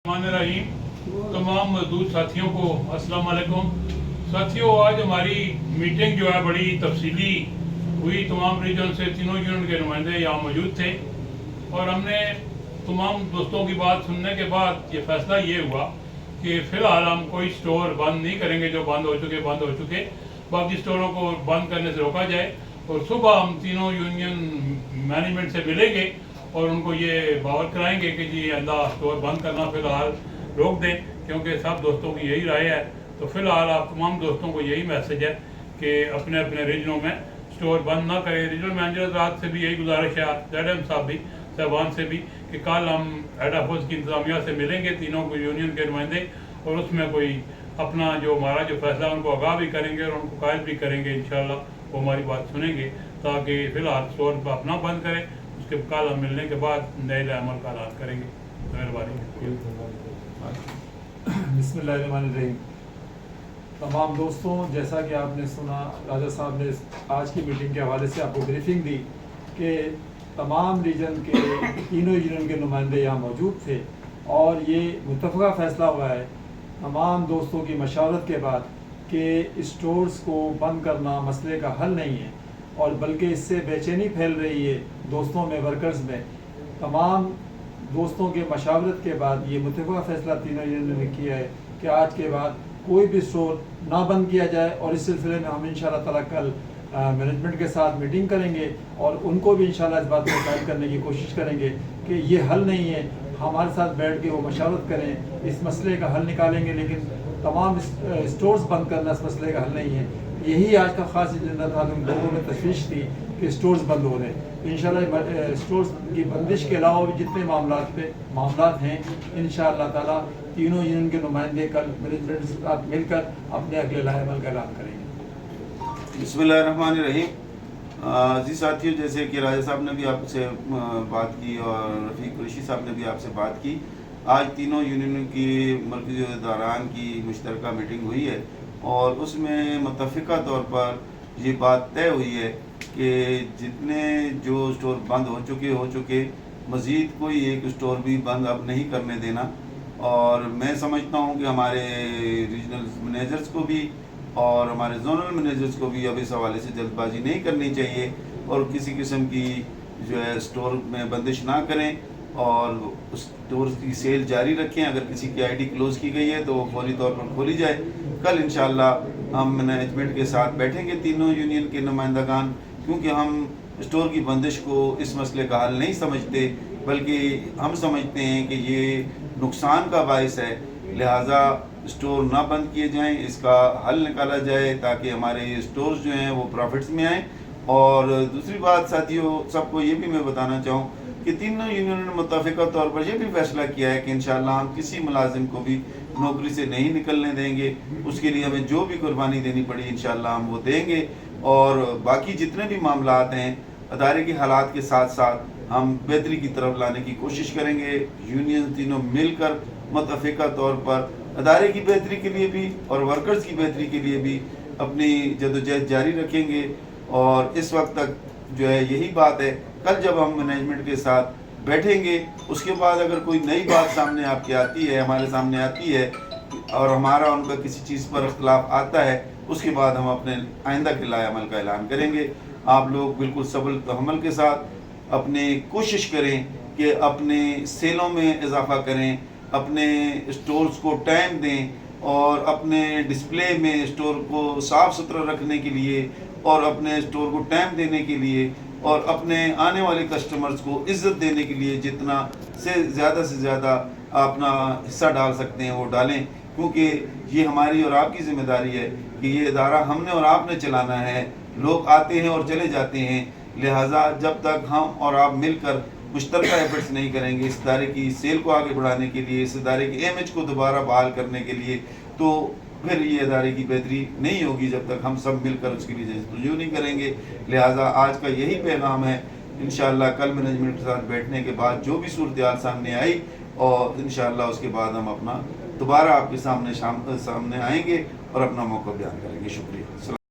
रहीम तमाम मजदूर साथियों को अस्सलाम वालेकुम। साथियों, आज हमारी मीटिंग जो है बड़ी तफसीली हुई। तमाम रीजन से तीनों यूनियन के नुमाइंदे यहाँ मौजूद थे और हमने तमाम दोस्तों की बात सुनने के बाद ये फैसला ये हुआ कि फ़िलहाल हम कोई स्टोर बंद नहीं करेंगे। जो बंद हो चुके बाकी स्टोरों को बंद करने से रोका जाए और सुबह हम तीनों यूनियन मैनेजमेंट से मिलेंगे और उनको ये बावर कराएंगे कि जी आइंदा स्टोर बंद करना फ़िलहाल रोक दें, क्योंकि सब दोस्तों की यही राय है। तो फ़िलहाल आप तमाम दोस्तों को यही मैसेज है कि अपने अपने रीजनों में स्टोर बंद ना करें। रीजनल मैनेजर रात से भी यही गुजारिश है, ZM साहब भी, साहबान से भी, कि कल हम हेड ऑफिस की इंतजामिया से मिलेंगे तीनों को यूनियन के नुमाइंदे और उसमें कोई अपना जो हमारा जो फैसला उनको आगाह भी करेंगे और उनको कायल भी करेंगे। इंशाल्लाह वो हमारी बात सुनेंगे ताकि फ़िलहाल स्टोर पर अपना बंद करें। उसके कल हम मिलने के बाद नए अमल का ऐलान करेंगे। मेहरबानी। बिस्मिल्लाहिर्रहमानिर्रहीम। तमाम दोस्तों, जैसा कि आपने सुना, राजा साहब ने आज की मीटिंग के हवाले से आपको ब्रीफिंग दी कि तमाम रीजन के तीनों यूनियन के नुमाइंदे यहाँ मौजूद थे और ये मुत्तफ़क़ा फ़ैसला हुआ है तमाम दोस्तों की मशावरत के बाद कि स्टोर्स को बंद करना मसले का हल नहीं है और बल्कि इससे बेचैनी फैल रही है दोस्तों में, वर्कर्स में। तमाम दोस्तों के मशावरत के बाद ये मुत्तफ़क़ा फ़ैसला तीनों यूनियन ने किया है कि आज के बाद कोई भी स्टोर ना बंद किया जाए और इस सिलसिले में हम इंशाअल्लाह ताला कल मैनेजमेंट के साथ मीटिंग करेंगे और उनको भी इंशाअल्लाह इस बात को कायल करने की कोशिश करेंगे कि ये हल नहीं है। हमारे साथ बैठ के वो मशावरत करें, इस मसले का हल निकालेंगे, लेकिन तमाम स्टोर्स बंद करना इस मसले का हल नहीं है। यही आज का ख़ास एजेंडा था। हम लोगों में तशवीश थी कि स्टोर्स बंद हो रहे हैं। इंशाअल्लाह स्टोर्स की बंदिश के अलावा भी जितने मामलात हैं इंशाअल्लाह ताला तीनों यूनियन के नुमाइंदे कल मैनेजमेंट के साथ मिलकर अपने अगले लाएमल का ऐलान करेंगे। बिस्मिल्लाहिर्रहमानिर्रहीम। जी साथियों, जैसे कि राजा साहब ने भी आपसे बात की और रफ़ीक कुरैशी साहब ने भी आपसे बात की, आज तीनों यूनियन की मरकज़ी इदारान की मुश्तरका मीटिंग हुई है और उसमें मुत्तफ़िक़ा तौर पर ये बात तय हुई है कि जितने जो स्टोर बंद हो चुके मज़ीद कोई एक स्टोर भी बंद अब नहीं करने देना। और मैं समझता हूँ कि हमारे रीजनल मैनेजर्स को भी और हमारे जोनल मैनेजर्स को भी अब इस हवाले से जल्दबाजी नहीं करनी चाहिए और किसी किस्म की जो है स्टोर में बंदिश ना करें और उस स्टोर की सेल जारी रखें। अगर किसी की ID क्लोज़ की गई है तो वो फौरी तौर पर खोली जाए। कल इंशाअल्लाह हम मैनेजमेंट के साथ बैठेंगे तीनों यूनियन के नुमाइंदगान, क्योंकि हम स्टोर की बंदिश को इस मसले का हल नहीं समझते, बल्कि हम समझते हैं कि ये नुकसान का बायस है। लिहाजा स्टोर ना बंद किए जाएं, इसका हल निकाला जाए ताकि हमारे स्टोर्स जो हैं वो प्रॉफिट्स में आएँ। और दूसरी बात साथियों, सबको ये भी मैं बताना चाहूँ कि तीनों यूनियन ने मुत्तफ़िक़ा तौर पर यह भी फैसला किया है कि इंशाअल्लाह हम किसी मुलाजिम को भी नौकरी से नहीं निकलने देंगे। उसके लिए हमें जो भी कुर्बानी देनी पड़ी इंशाअल्लाह हम वो देंगे और बाकी जितने भी मामलात हैं अदारे के हालात के साथ साथ हम बेहतरी की तरफ लाने की कोशिश करेंगे। यूनियन तीनों मिलकर मुत्तफ़िक़ा तौर पर अदारे की बेहतरी के लिए भी और वर्कर्स की बेहतरी के लिए भी अपनी जदोजहद जारी रखेंगे। और इस वक्त तक जो है यही बात है। कल जब हम मैनेजमेंट के साथ बैठेंगे उसके बाद अगर कोई नई बात सामने आपके आती है, हमारे सामने आती है और हमारा उनका किसी चीज़ पर इख्तिलाफ आता है, उसके बाद हम अपने आइंदा के लाएअमल का ऐलान करेंगे। आप लोग बिल्कुल सब्र तहम्मुल के साथ अपने कोशिश करें कि अपने सेलों में इजाफा करें, अपने स्टोर्स को टाइम दें और अपने डिस्प्ले में स्टोर को साफ़ सुथरा रखने के लिए और अपने स्टोर को टाइम देने के लिए और अपने आने वाले कस्टमर्स को इज़्ज़त देने के लिए जितना से ज़्यादा अपना हिस्सा डाल सकते हैं वो डालें, क्योंकि ये हमारी और आपकी ज़िम्मेदारी है कि ये इदारा हमने और आपने चलाना है। लोग आते हैं और चले जाते हैं, लिहाजा जब तक हम और आप मिलकर मुश्तरका एफर्ट्स नहीं करेंगे इस इदारे की सेल को आगे बढ़ाने के लिए, इस इदारे की इमेज को दोबारा बहाल करने के लिए, तो फिर ये इदारे की बेहतरी नहीं होगी जब तक हम सब मिलकर उसके लिए जस्तजू नहीं करेंगे। लिहाजा आज का यही पैगाम है। इंशाअल्लाह कल मैनेजमेंट के साथ बैठने के बाद जो भी सूरत सामने आई और इंशाअल्लाह उसके बाद हम अपना दोबारा आपके सामने आएंगे और अपना मौका बयान करेंगे। शुक्रिया।